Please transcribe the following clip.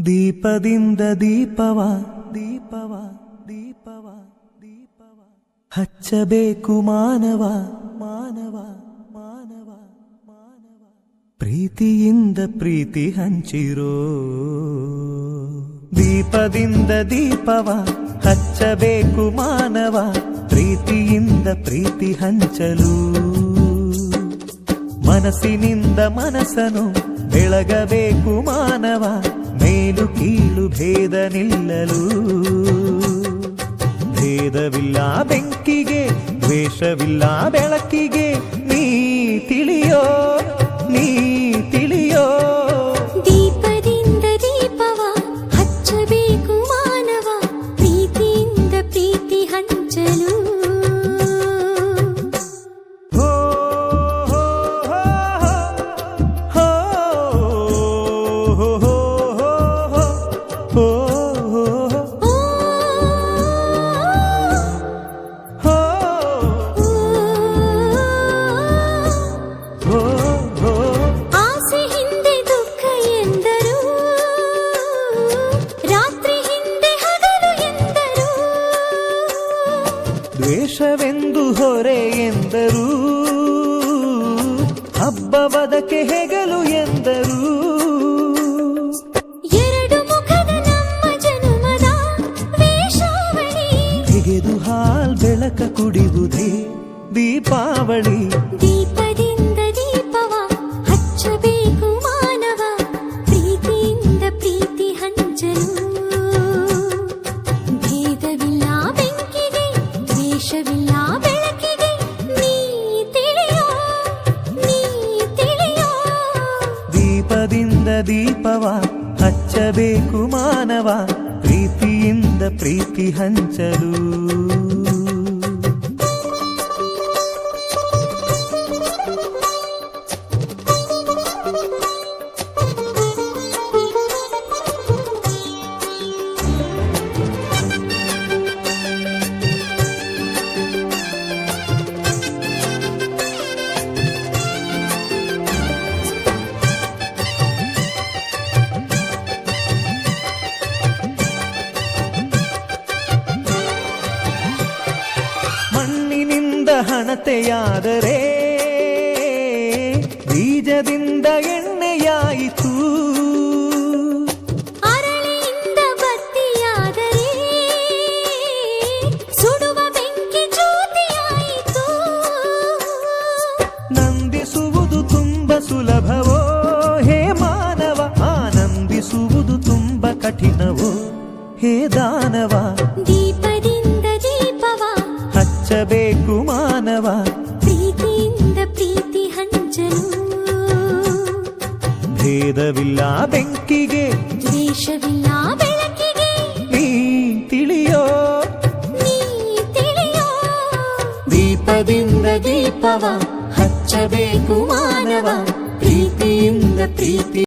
ದೀಪದಿಂದ ದೀಪವ ದೀಪವ ದೀಪವ ದೀಪವ ಹಚ್ಚಬೇಕು ಮಾನವ ಮಾನವ ಮಾನವ ಮಾನವ ಪ್ರೀತಿಯಿಂದ ಪ್ರೀತಿ ಹಂಚಿರೋ ದೀಪದಿಂದ ದೀಪವ ಹಚ್ಚಬೇಕು ಮಾನವ ಪ್ರೀತಿಯಿಂದ ಪ್ರೀತಿ ಹಂಚಲು ಮನಸ್ಸಿನಿಂದ ಮನಸ್ಸನು ಬೆಳಗಬೇಕು ಮಾನವ ಮೇಲು ಕೀಳು ಭೇದ ನಿಲ್ಲಲು ಭೇದವಿಲ್ಲ ಬೆಂಕಿಗೆ ದ್ವೇಷವಿಲ್ಲ ಬೆಳಕಿಗೆ ನೀ ತಿಳಿಯೋ ನೀ ತಿಳಿಯೋ ದೀಪದಿಂದ ದೀಪವ ಹಚ್ಚಬೇಕು ಮಾನವ ಪ್ರೀತಿಯಿಂದ ಪ್ರೀತಿ ಹಂಚಲು ದ್ವೇಷವೆಂದು ಹೊರೆ ಎಂದರು ಹಬ್ಬವದಕ್ಕೆ ಹೆಗಲು ಎಂದರು ಎರಡು ಮುಖದ ನಮ್ಮ ಜನುಮದ ವೇಷಾವಳಿ ತೆಗೆದು ಹಾಲ್ ಬೆಳಕ ಕುಡಿಯುವುದೇ ದೀಪಾವಳಿ ದೀಪದಿಂದ ದೀಪವ ಹಚ್ಚಬೇಕು ಮಾನವ ಪ್ರೀತಿಯಿಂದ ಪ್ರೀತಿ ಹಂಚಲು ಭೇದವಿಲ್ಲ ಬೆಂಕಿಗೆ ದ್ವೇಷವಿಲ್ಲ ಬೆಳಕಿಗೆ ನೀ ತಿಳಿಯೋ ನೀ ತಿಳಿಯೋ ದೀಪದಿಂದ ದೀಪವ ಹಚ್ಚಬೇಕು ಮಾನವ ಪ್ರೀತಿಯಿಂದ ಪ್ರೀತಿ ಹಂಚಲು ಹಣತೆಯಾದರೆ ಬೀಜದಿಂದ ಎಣ್ಣೆಯಾಯಿತು ಅರಳಿಯಿಂದ ಬತ್ತಿಯಾದರೆ ಸುಡುವ ಬೆಂಕಿ ಜ್ಯೋತಿಯಾಯಿತು ನಂದಿಸುವುದು ತುಂಬ ಸುಲಭವೋ ಹೇ ಮಾನವ ಆನಂದಿಸುವುದು ತುಂಬ ಕಠಿಣವೋ ಹೇ ದಾನವ ದೀಪದಿಂದ ದೀಪವ ಹಚ್ಚಬೇಕು ಮಾನವ ಪ್ರೀತಿಯಿಂದ ಪ್ರೀತಿ ಹಂಚಲು ಭೇದವಿಲ್ಲ ಬೆಂಕಿಗೆ ದ್ವೇಷವಿಲ್ಲ ಬೆಳಕಿಗೆ ನೀ ತಿಳಿಯೋ ನೀ ತಿಳಿಯೋ ದೀಪದಿಂದ ದೀಪವ ಹಚ್ಚಬೇಕು ಮಾನವ ಪ್ರೀತಿಯಿಂದ ಪ್ರೀತಿ